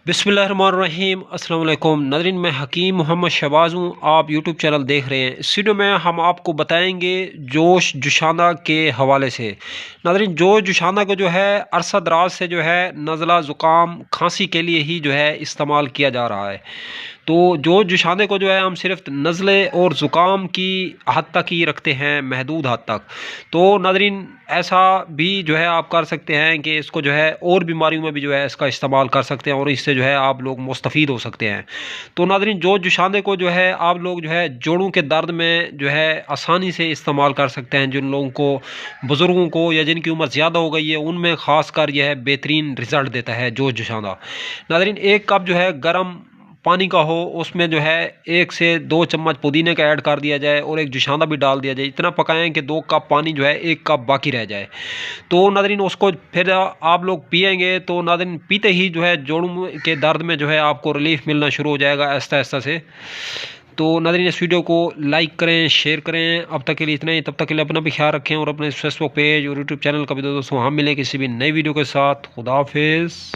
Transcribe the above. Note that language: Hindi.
बिस्मिल्लाहिर्रहमानिर्रहीम अस्सलाम वालेकुम नाज़रीन, मैं हकीम मोहम्मद शहबाज हूँ। आप यूट्यूब चैनल देख रहे हैं। इस वीडियो में हम आपको बताएंगे जोश जुशाना के हवाले से। नाज़रीन, जोश जुशाना को जो है अरसा दराज से जो है नज़ला ज़ुकाम खांसी के लिए ही जो है इस्तेमाल किया जा रहा है। तो जोश जुशाने को जो है हम सिर्फ नज़ले और ज़ुकाम की हद तक ही रखते हैं, महदूद हद तक। तो नाज़रीन, ऐसा भी जो है आप कर सकते हैं कि इसको जो है और बीमारियों में भी जो है इसका इस्तेमाल कर सकते हैं और इससे जो है आप लोग मुस्तफ़ीद हो सकते हैं। तो नाज़रीन, जोश जुशाने को जो है आप लोग जो है जोड़ों के दर्द में जो है आसानी से इस्तेमाल कर सकते हैं। जिन लोगों को, बुज़ुर्गों को या जिनकी उम्र ज़्यादा हो गई है, उनमें ख़ास कर यह बेहतरीन रिज़ल्ट देता है जोश जुशाना। नाज़रीन, एक कप जो है गर्म पानी का हो, उसमें जो है 1 से 2 चम्मच पुदीने का ऐड कर दिया जाए और एक जुशाना भी डाल दिया जाए। इतना पकाएं कि 2 कप पानी जो है 1 कप बाकी रह जाए। तो नाज़रीन, उसको फिर आप लोग पिएंगे तो नाज़रीन पीते ही जो है जोड़ों के दर्द में जो है आपको रिलीफ मिलना शुरू हो जाएगा आहिस्ता आहिस्ता से। तो नाज़रीन, इस वीडियो को लाइक करें, शेयर करें। अब तक के लिए इतना ही। तब तक के लिए अपना भी ख्याल रखें और अपने फेसबुक पेज और यूट्यूब चैनल का भी दोस्तों हम मिलें किसी भी नई वीडियो के साथ। खुदा हाफिज़।